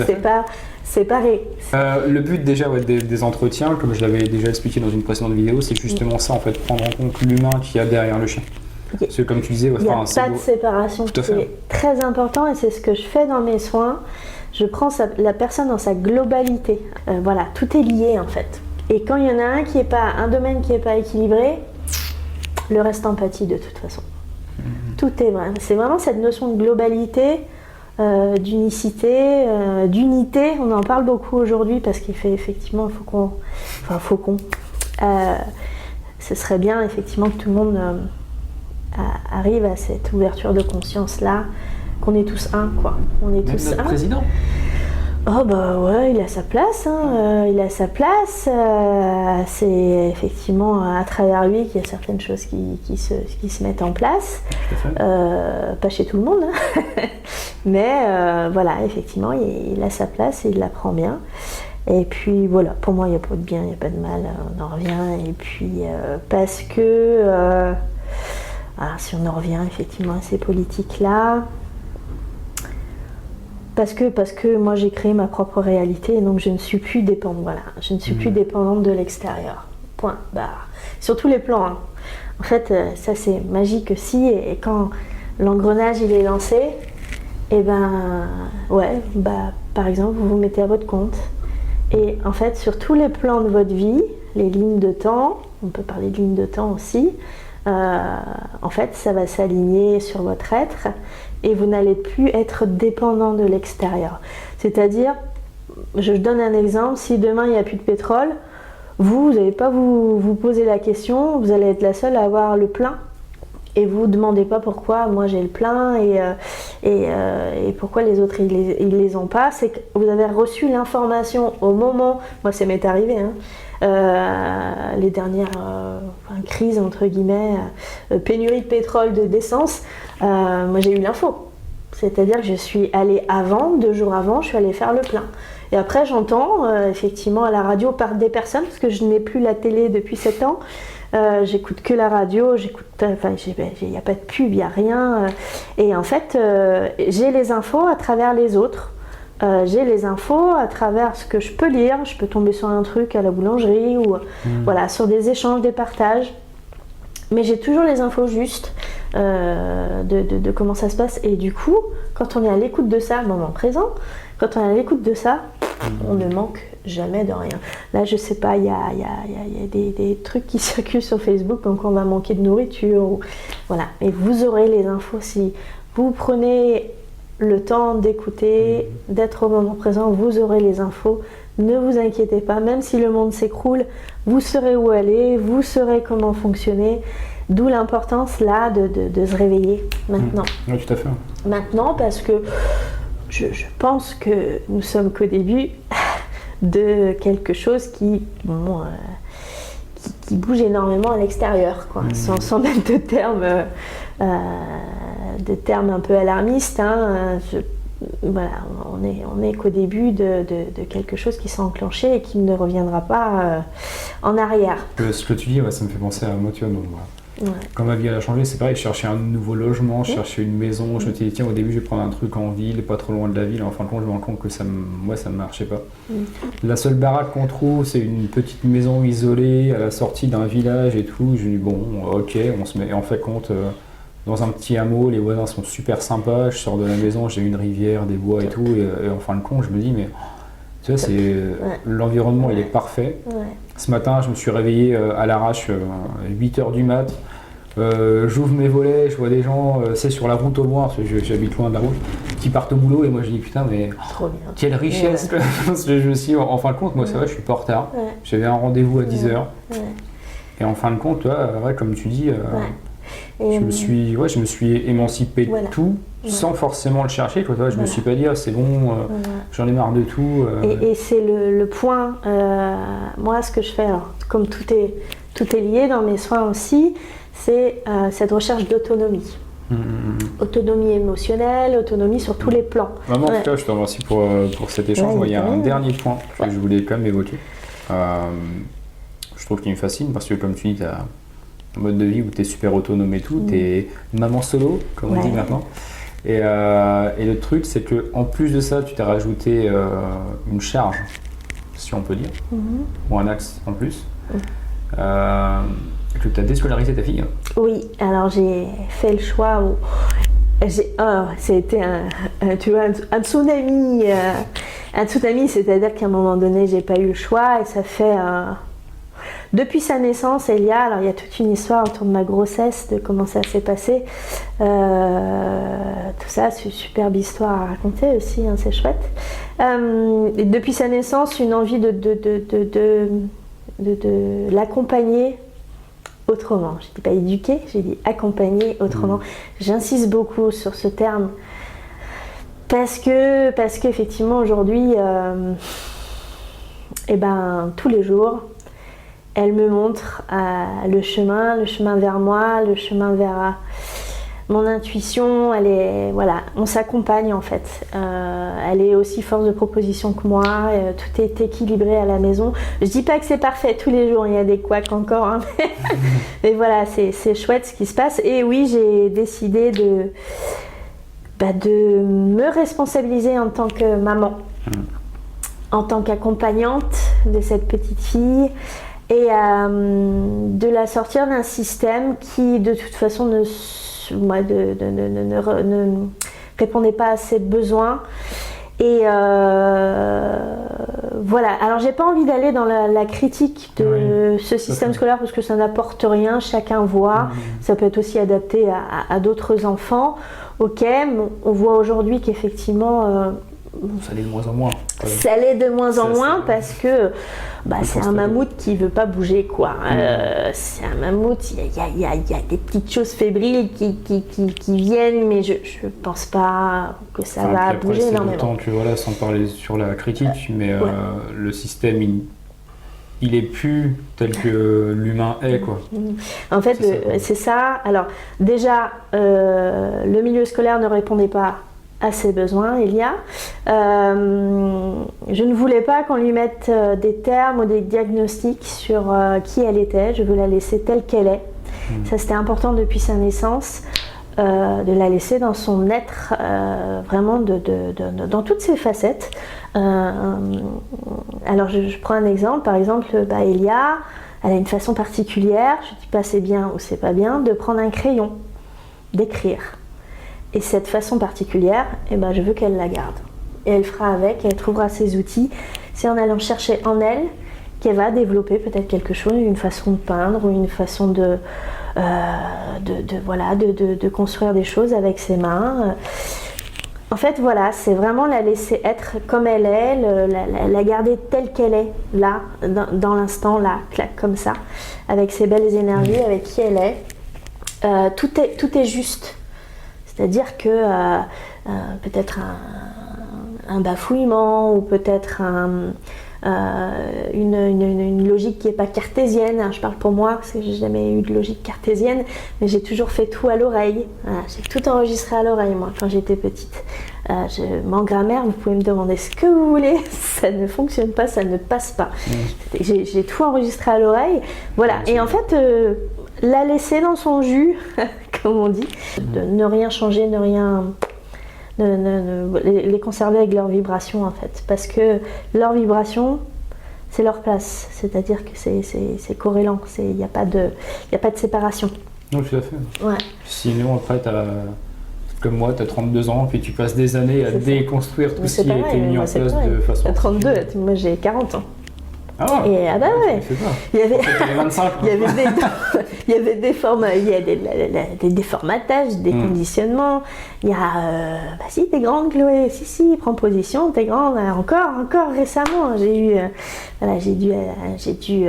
C'est pas séparé. Le but déjà des entretiens, comme je l'avais déjà expliqué dans une précédente vidéo, c'est justement ça, en fait, prendre en compte l'humain qu'il y a derrière le chien. Parce que comme tu disais, il n'y a pas de séparation, c'est très important, et c'est ce que je fais dans mes soins. Je prends la personne dans sa globalité. Voilà, tout est lié en fait. Et quand il y en a un domaine qui n'est pas équilibré, le reste empathie de toute façon. Tout est vrai. C'est vraiment cette notion de globalité, d'unicité, d'unité. On en parle beaucoup aujourd'hui parce qu'il fait effectivement, ce serait bien effectivement que tout le monde arrive à cette ouverture de conscience là, qu'on est tous un, quoi. On est tous notre un. Président. Oh bah ouais, il a sa place, il a sa place. C'est effectivement à travers lui qu'il y a certaines choses qui se mettent en place. Pas chez tout le monde, mais voilà, effectivement, il a sa place et il la prend bien. Et puis voilà, pour moi, il n'y a pas de bien, il n'y a pas de mal, on en revient. Et puis parce que, si on en revient effectivement à ces politiques-là, parce que moi j'ai créé ma propre réalité et donc je ne suis plus dépendante, voilà, je ne suis plus dépendante de l'extérieur. Point, barre. Sur tous les plans. En fait, ça c'est magique aussi, et quand l'engrenage il est lancé, et par exemple, vous vous mettez à votre compte. Et en fait, sur tous les plans de votre vie, les lignes de temps, on peut parler de lignes de temps aussi, en fait, ça va s'aligner sur votre être et vous n'allez plus être dépendant de l'extérieur. C'est-à-dire, je donne un exemple, si demain il n'y a plus de pétrole, vous n'allez pas vous poser la question, vous allez être la seule à avoir le plein. Et vous ne demandez pas pourquoi moi j'ai le plein et pourquoi les autres ils les ont pas. C'est que vous avez reçu l'information au moment, moi ça m'est arrivé, les dernières crises entre guillemets, pénurie de pétrole, d'essence, moi j'ai eu l'info. C'est-à-dire que je suis allée 2 jours avant, je suis allée faire le plein. Et après j'entends effectivement à la radio par des personnes, parce que je n'ai plus la télé depuis 7 ans, j'écoute que la radio, il n'y a pas de pub, il n'y a rien. Et en fait, j'ai les infos à travers les autres. J'ai les infos à travers ce que je peux lire. Je peux tomber sur un truc à la boulangerie ou voilà, sur des échanges, des partages. Mais j'ai toujours les infos justes de comment ça se passe. Et du coup, quand on est à l'écoute de ça, moment présent, quand on est à l'écoute de ça, on ne manque jamais de rien. Là, je sais pas, il y a des trucs qui circulent sur Facebook, donc on va manquer de nourriture. Voilà. Et vous aurez les infos si vous prenez le temps d'écouter, d'être au moment présent, vous aurez les infos. Ne vous inquiétez pas, même si le monde s'écroule, vous saurez où aller, vous saurez comment fonctionner. D'où l'importance là de se réveiller maintenant. Oui, tout à fait. Maintenant, parce que je pense que nous sommes qu'au début de quelque chose qui bouge énormément à l'extérieur, quoi. Sans mettre de termes un peu alarmistes. Voilà, on est qu'au début de quelque chose qui s'est enclenché et qui ne reviendra pas en arrière. Ce que tu dis, ça me fait penser à Motion. quand ma vie elle a changé, c'est pareil, je cherchais un nouveau logement, je cherchais une maison, je me suis dit tiens au début je vais prendre un truc en ville, pas trop loin de la ville, en fin de compte je me rends compte que ça ne marchait pas. La seule baraque qu'on trouve c'est une petite maison isolée à la sortie d'un village et tout, je me dis bon ok, on se met, et en fait compte dans un petit hameau, les voisins sont super sympas, je sors de la maison, j'ai une rivière, des bois et tout, et en fin de compte je me dis mais tu vois, l'environnement il est parfait. Ce matin, je me suis réveillé à l'arrache, 8h du mat. J'ouvre mes volets, je vois des gens, c'est sur la route au loin, parce que j'habite loin de la route, qui partent au boulot et moi je dis putain mais quelle richesse. Je me suis dit, en fin de compte, moi c'est vrai, je suis pas en retard. J'avais un rendez-vous à 10h. Et en fin de compte, comme tu dis, je me suis émancipé de tout. Sans forcément le chercher, quoi. Je me suis pas dit c'est bon, j'en ai marre de tout. Et c'est le point, moi ce que je fais, alors, comme tout est lié dans mes soins aussi, c'est cette recherche d'autonomie. Autonomie émotionnelle, autonomie sur tous les plans. Maman, en tout cas, je te remercie pour cet échange. Moi, il y a un dernier point que je voulais quand même évoquer. Je trouve qu'il me fascine parce que comme tu dis, tu as un mode de vie où tu es super autonome et tout, tu es maman solo, comme on dit maintenant. Et le truc, c'est qu'en plus de ça, tu t'es rajouté une charge, si on peut dire, ou un axe en plus, que tu as déscolarisé ta fille. Oui, alors j'ai fait le choix où c'était un tsunami. Un tsunami, c'est-à-dire qu'à un moment donné, j'ai pas eu le choix et ça fait... Depuis sa naissance, Elia, alors il y a toute une histoire autour de ma grossesse, de comment ça s'est passé. Tout ça, c'est une superbe histoire à raconter aussi, hein, c'est chouette. Depuis sa naissance, une envie de l'accompagner autrement. Je ne dis pas éduquer, j'ai dit accompagner autrement. J'insiste beaucoup sur ce terme parce qu'effectivement aujourd'hui, tous les jours, elle me montre le chemin vers moi, le chemin vers mon intuition. On s'accompagne en fait. Elle est aussi force de proposition que moi. Tout est équilibré à la maison. Je dis pas que c'est parfait tous les jours. Il y a des couacs encore, hein, mais voilà, c'est chouette ce qui se passe. Et oui, j'ai décidé de me responsabiliser en tant que maman, en tant qu'accompagnante de cette petite fille. Et de la sortir d'un système qui de toute façon ne répondait pas à ses besoins. Et voilà, alors j'ai pas envie d'aller dans la critique de ce système scolaire parce que ça n'apporte rien, chacun voit, ça peut être aussi adapté à d'autres enfants. Ok, on voit aujourd'hui qu'effectivement... ça l'est de moins en moins. Ça l'est de moins en moins parce que c'est un mammouth qui veut pas bouger, quoi. C'est un mammouth, il y a des petites choses fébriles qui viennent, mais je pense pas que ça va bouger énormément. Autant que voilà, sans parler sur la critique, mais le système il est plus tel que l'humain est, quoi. En fait, c'est ça. Alors déjà, le milieu scolaire ne répondait pas à ses besoins, Elia. Je ne voulais pas qu'on lui mette des termes ou des diagnostics sur qui elle était. Je veux la laisser telle qu'elle est. Ça, c'était important depuis sa naissance, de la laisser dans son être, vraiment dans toutes ses facettes. Alors, je prends un exemple. Par exemple, Elia, elle a une façon particulière, je ne dis pas c'est bien ou c'est pas bien, de prendre un crayon, d'écrire. Et cette façon particulière, je veux qu'elle la garde. Et elle fera avec, elle trouvera ses outils. C'est en allant chercher en elle qu'elle va développer peut-être quelque chose, une façon de peindre ou une façon de construire des choses avec ses mains. En fait, voilà, c'est vraiment la laisser être comme elle est, la garder telle qu'elle est, là, dans l'instant, là, clac, comme ça, avec ses belles énergies, avec qui elle est. Tout est juste. C'est-à-dire que peut-être un bafouillement ou peut-être une logique qui n'est pas cartésienne. Je parle pour moi parce que j'ai jamais eu de logique cartésienne, mais j'ai toujours fait tout à l'oreille. Voilà, j'ai tout enregistré à l'oreille, moi, quand j'étais petite. En grammaire, vous pouvez me demander ce que vous voulez, ça ne fonctionne pas, ça ne passe pas. J'ai tout enregistré à l'oreille. Voilà, et en fait... la laisser dans son jus, comme on dit, de ne rien changer, ne rien... les conserver avec leur vibration en fait, parce que leur vibration c'est leur place, c'est-à-dire que c'est corrélant, il n'y a pas de séparation. Non, tout à fait. Ouais. Sinon après comme moi, tu as 32 ans, puis tu passes des années à déconstruire tout ce qui a été mis en place de façon... T'as 32, moi j'ai 40 ans. Ah ouais. Et ah bah ouais. Il y avait 25. il y avait des déformatages, des conditionnements. Il y a bah si t'es grande Chloé, si prends position, t'es grande. Encore récemment, j'ai dû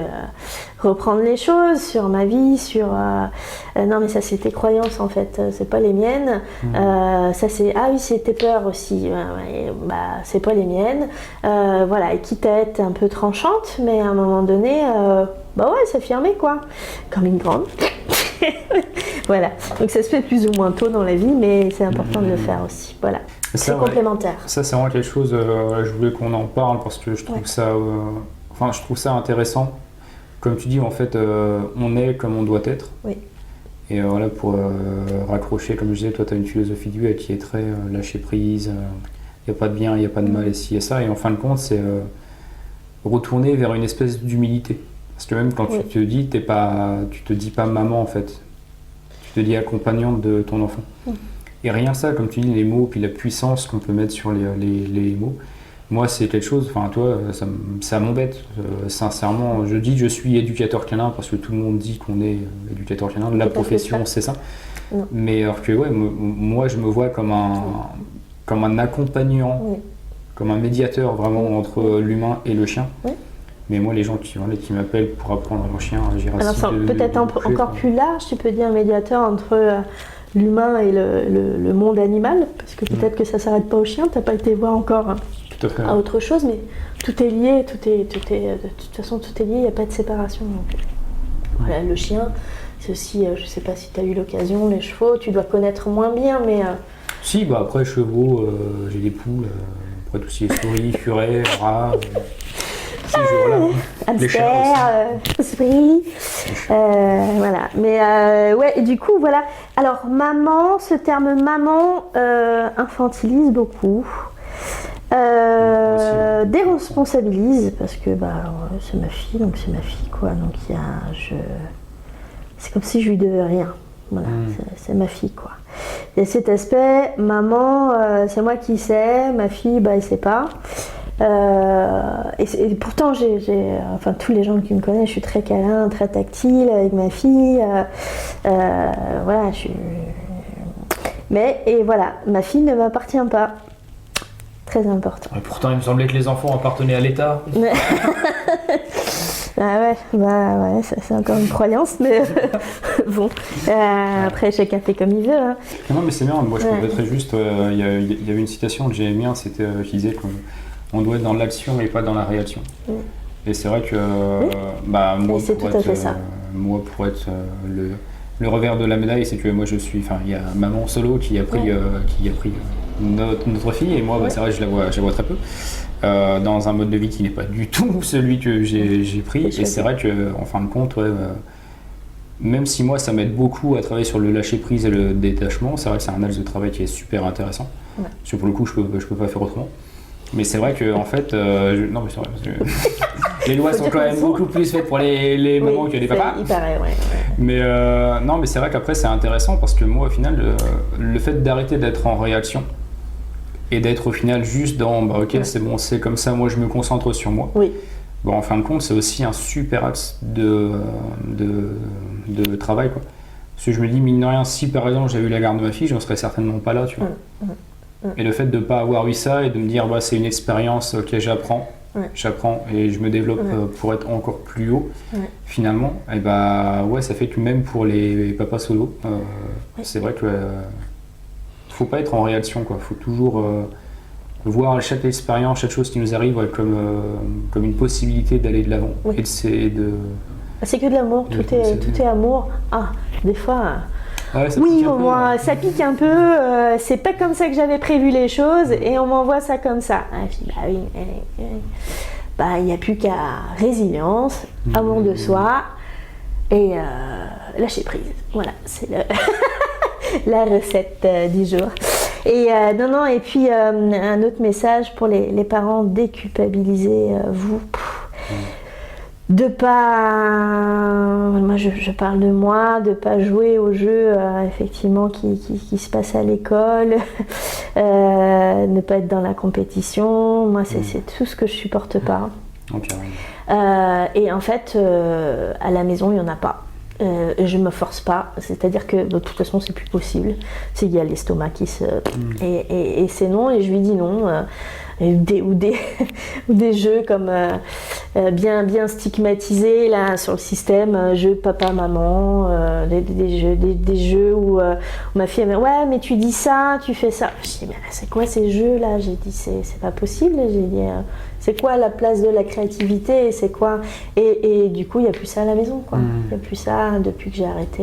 reprendre les choses sur ma vie, sur non mais ça c'est tes croyances en fait, c'est pas les miennes. Ça c'est oui c'est tes peurs aussi, bah c'est pas les miennes. Voilà, et quitte à être un peu tranchante, mais à un moment donné, bah ouais, s'affirmer quoi, comme une grande. Voilà, donc ça se fait plus ou moins tôt dans la vie, mais c'est important de le faire aussi. Voilà, c'est complémentaire. Ça c'est vraiment quelque chose, je voulais qu'on en parle parce que je trouve ça, je trouve ça intéressant. Comme tu dis, en fait, on est comme on doit être. Oui. Et voilà, pour raccrocher, comme je disais, toi tu as une philosophie de vie qui est très lâcher prise, il n'y a pas de bien, il n'y a pas de mal, et ci et ça, et en fin de compte, c'est retourner vers une espèce d'humilité. Parce que même quand tu te dis, tu te dis pas maman en fait, tu te dis accompagnante de ton enfant. Et rien ça, comme tu dis, les mots, puis la puissance qu'on peut mettre sur les mots, moi c'est quelque chose, enfin toi, ça m'embête. Sincèrement, je dis que je suis éducateur canin parce que tout le monde dit qu'on est éducateur canin, la profession c'est ça. Non. Mais alors que ouais, moi je me vois comme un accompagnant, comme un médiateur vraiment entre l'humain et le chien. Mais moi, les gens qui m'appellent pour apprendre à mon chien à agir alors peut-être encore plus large, tu peux dire un médiateur entre l'humain et le monde animal, parce que peut-être que ça ne s'arrête pas au chien, tu n'as pas été voir encore à autre chose, mais tout est lié, de toute façon tout est lié, il n'y a pas de séparation. Donc, voilà, le chien, c'est aussi, je ne sais pas si tu as eu l'occasion, les chevaux, tu dois connaître moins bien, mais... Si, bah après chevaux, j'ai des poules, après tout ce qui est souris, furets, rats... hamster, souris, voilà. Mais ouais, et du coup, voilà. Alors, maman, ce terme maman infantilise beaucoup, déresponsabilise, parce que c'est ma fille, donc c'est ma fille, quoi. Donc, c'est comme si je lui devais rien. Voilà, c'est ma fille, quoi. Il y a cet aspect, maman, c'est moi qui sais, ma fille, elle sait pas. Et pourtant, enfin tous les gens qui me connaissent, je suis très câlin, très tactile avec ma fille. Voilà, et voilà, ma fille ne m'appartient pas. Très important. Et pourtant, il me semblait que les enfants appartenaient à l'État. ouais, ça, c'est encore une croyance, mais bon. Après, chacun fait comme il veut. Hein. Non, mais c'est bien. Moi, je trouvais très juste. Il y avait une citation que j'aimais bien, c'était qui disait qu'on doit être dans l'action et pas dans la réaction. Et c'est vrai que moi, pour être le revers de la médaille, c'est que moi, il y a maman solo qui a pris notre fille, et moi, c'est vrai que je la vois très peu. Dans un mode de vie qui n'est pas du tout celui que j'ai pris, et c'est vrai que en fin de compte, même si moi ça m'aide beaucoup à travailler sur le lâcher prise et le détachement, c'est vrai que c'est un axe de travail qui est super intéressant. Parce que pour le coup, je peux pas faire autrement. Mais c'est vrai que en fait, non mais c'est vrai, parce que les lois sont quand même beaucoup plus faites pour les mamans que les papas. Il paraît, ouais. Mais non, mais c'est vrai qu'après c'est intéressant parce que moi au final, le fait d'arrêter d'être en réaction et d'être au final juste dans ok, c'est bon, c'est comme ça, moi je me concentre sur moi. Oui. Bon, en fin de compte, c'est aussi un super axe de travail, quoi. Parce que je me dis, mine de rien, si par exemple j'avais eu la garde de ma fille, je ne serais certainement pas là, tu vois. Et le fait de ne pas avoir eu ça et de me dire, c'est une expérience, ok, j'apprends et je me développe pour être encore plus haut, finalement, et ça fait que même pour les papas solo, c'est vrai que faut pas être en réaction, quoi. Faut toujours voir chaque expérience, chaque chose qui nous arrive comme une possibilité d'aller de l'avant. Et c'est que de l'amour, tout est amour. Ah, des fois... moi, ça pique un peu, c'est pas comme ça que j'avais prévu les choses, et on m'envoie ça comme ça. Je dis, il n'y a plus qu'à résilience, amour de soi, et lâcher prise. Voilà, c'est la recette du jour. Et non, et puis un autre message pour les parents, déculpabilisez-vous. De pas, moi je parle de moi, de pas jouer aux jeux effectivement qui se passent à l'école, ne pas être dans la compétition. Moi c'est tout ce que je supporte pas. Okay. Et en fait à la maison il y en a pas. Je me force pas, c'est-à-dire que de toute façon c'est plus possible. C'est qu'il y a l'estomac qui se et c'est non, et je lui dis non. Ou des jeux comme bien stigmatisés là sur le système, jeux papa maman, des jeux où ma fille elle me dit ouais mais tu dis ça, tu fais ça. Je dis mais c'est quoi ces jeux là? J'ai dit c'est pas possible. J'ai dit c'est quoi la place de la créativité, c'est quoi et du coup il y a plus ça à la maison quoi. Il y a plus ça depuis que j'ai arrêté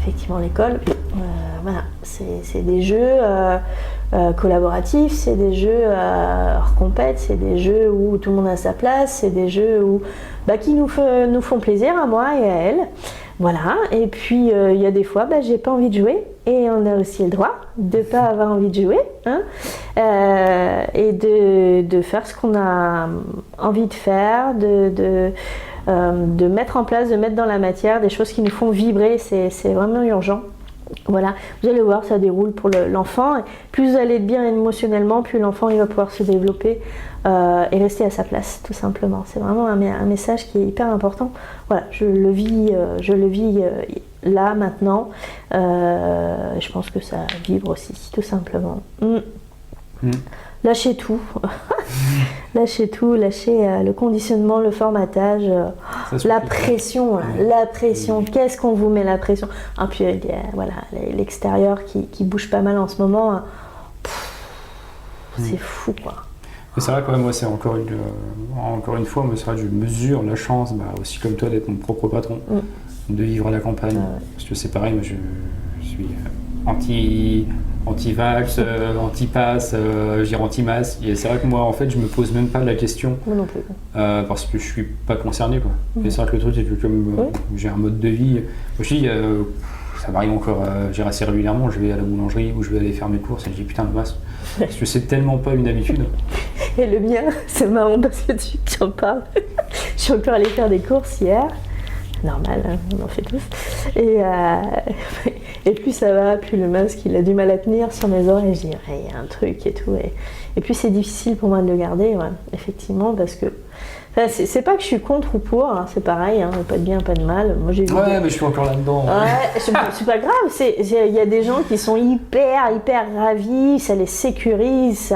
effectivement l'école. Voilà, c'est des jeux collaboratifs, c'est des jeux hors compète, c'est des jeux où tout le monde a sa place, c'est des jeux où, qui nous font plaisir à moi et à elle. Voilà, et puis il y a des fois j'ai pas envie de jouer et on a aussi le droit de pas avoir envie de jouer hein, et de faire ce qu'on a envie de faire, de mettre en place, de mettre dans la matière des choses qui nous font vibrer, c'est vraiment urgent. Voilà, vous allez voir, ça déroule pour l'enfant. Et plus vous allez être bien émotionnellement, plus l'enfant il va pouvoir se développer et rester à sa place, tout simplement. C'est vraiment un message qui est hyper important. Voilà, je le vis là, maintenant. Je pense que ça vibre aussi, tout simplement. Lâchez tout. Lâchez tout, lâchez le conditionnement, le formatage, la pression. Qu'est-ce qu'on vous met la pression? Et puis voilà, l'extérieur qui bouge pas mal en ce moment. C'est fou quoi. Mais c'est vrai que moi c'est encore une fois, moi, c'est vrai que je mesure la chance, aussi comme toi, d'être mon propre patron, de vivre à la campagne. Parce que c'est pareil, moi je suis anti-vax, anti-pass, anti-masque. Et c'est vrai que moi, en fait, je me pose même pas la question. Moi non plus. Parce que je suis pas concerné, quoi. Et c'est vrai que le truc, c'est que comme j'ai un mode de vie, aussi, ça m'arrive encore, assez régulièrement, je vais à la boulangerie ou je vais aller faire mes courses et je dis putain, le masque. Parce que c'est tellement pas une habitude. Et le mien, c'est marrant parce que tu en parles. Je suis encore allée faire des courses hier. Normal, hein, on en fait tous. Et plus ça va, plus le masque il a du mal à tenir sur mes oreilles. Je dis, il y a un truc et tout. Et plus c'est difficile pour moi de le garder, effectivement, parce que. C'est pas que je suis contre ou pour, hein, c'est pareil, hein, pas de bien, pas de mal. Moi, j'ai vu mais je suis encore là-dedans. Ouais, c'est pas grave, il y a des gens qui sont hyper ravis, ça les sécurise,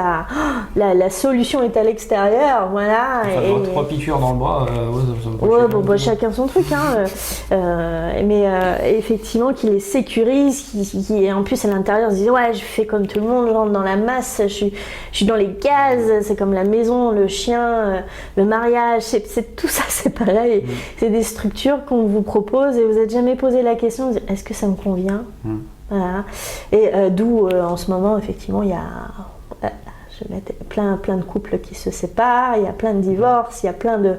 la solution est à l'extérieur, voilà. Enfin, 3 piqûres dans le bras, chacun son truc, hein. Mais effectivement, qui les sécurise, qui en plus à l'intérieur se disent ouais, je fais comme tout le monde, je rentre dans la masse, je suis dans les cases, c'est comme la maison, le chien, le mariage. C'est tout ça, c'est pareil. C'est des structures qu'on vous propose et vous n'êtes jamais posé la question est-ce que ça me convient? Voilà. Et d'où en ce moment effectivement il y a plein de couples qui se séparent, il y a plein de divorces, il y a plein de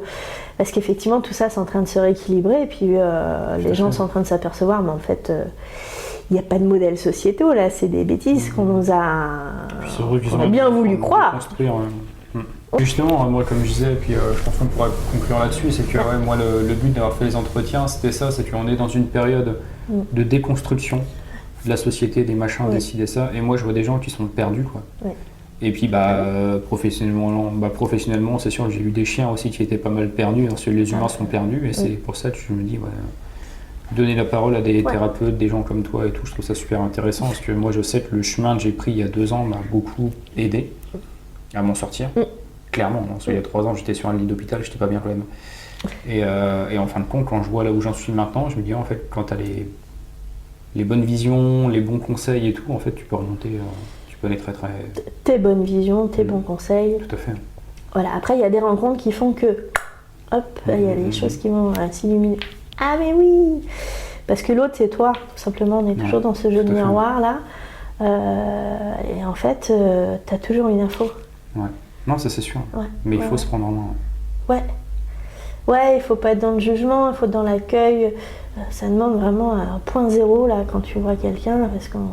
parce qu'effectivement tout ça c'est en train de se rééquilibrer et puis les gens sont en train de s'apercevoir mais en fait il n'y a pas de modèle sociétaux là, c'est des bêtises qu'on nous a bien voulu croire. Justement, moi comme je disais, et puis je pense qu'on pourra conclure là-dessus, c'est que moi le but d'avoir fait les entretiens, c'était ça, c'est qu'on est dans une période de déconstruction de la société, des machins, des ci, des ça, et moi je vois des gens qui sont perdus, quoi. Et puis professionnellement, c'est sûr que j'ai eu des chiens aussi qui étaient pas mal perdus, parce que les humains sont perdus, et c'est pour ça que je me dis, donner la parole à des thérapeutes, des gens comme toi et tout, je trouve ça super intéressant, parce que moi je sais que le chemin que j'ai pris il y a 2 ans m'a beaucoup aidé à m'en sortir. Clairement, il y a 3 ans, j'étais sur un lit d'hôpital, j'étais pas bien quand même. Et en fin de compte, quand je vois là où j'en suis maintenant, je me dis en fait, quand tu as les bonnes visions, les bons conseils et tout, en fait, tu peux remonter, tu peux aller très très. Tes bonnes visions, tes bons conseils. Tout à fait. Voilà. Après, il y a des rencontres qui font que, hop, il y a des choses qui vont s'illuminer. Ah mais oui, parce que l'autre c'est toi, tout simplement. On est toujours dans ce jeu de miroir là. Et en fait, tu as toujours une info. Ouais. Non, ça c'est sûr. Mais il faut se prendre en main. Ouais. Ouais, il faut pas être dans le jugement, il faut être dans l'accueil. Ça demande vraiment un point zéro là quand tu vois quelqu'un, parce qu'on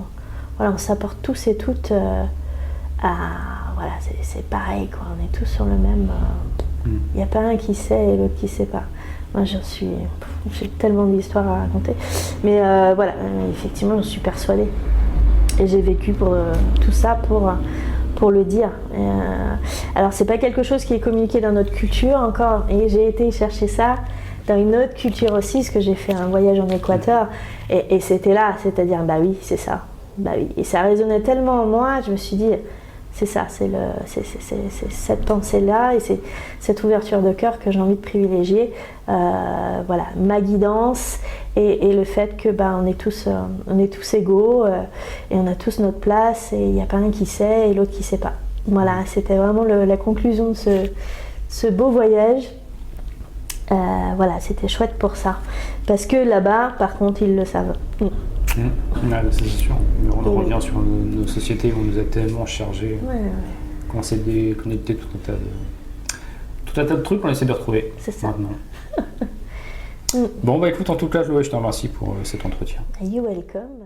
voilà, on s'apporte tous et toutes à voilà, c'est pareil quoi. On est tous sur le même. Il n'y a pas un qui sait et l'autre qui sait pas. Moi, j'ai tellement d'histoires à raconter, mais voilà, effectivement, je suis persuadée et j'ai vécu pour tout ça pour le dire. Alors c'est pas quelque chose qui est communiqué dans notre culture encore, et j'ai été chercher ça dans une autre culture aussi, parce que j'ai fait un voyage en Équateur, et c'était là, c'est-à-dire bah oui, c'est ça, bah oui, et ça résonnait tellement en moi, je me suis dit c'est ça, c'est cette pensée-là et c'est cette ouverture de cœur que j'ai envie de privilégier. Voilà, ma guidance et le fait que on est tous égaux et on a tous notre place et il n'y a pas un qui sait et l'autre qui sait pas. Voilà, c'était vraiment la conclusion de ce beau voyage. Voilà, c'était chouette pour ça. Parce que là-bas, par contre, ils le savent. C'est sûr. Mais on en revient sur nos sociétés où on nous a tellement chargés qu'on s'est déconnecté tout un tas de trucs qu'on essaie de retrouver maintenant. Bon, écoute, en tout cas, Chloé, je te remercie pour cet entretien. You're welcome.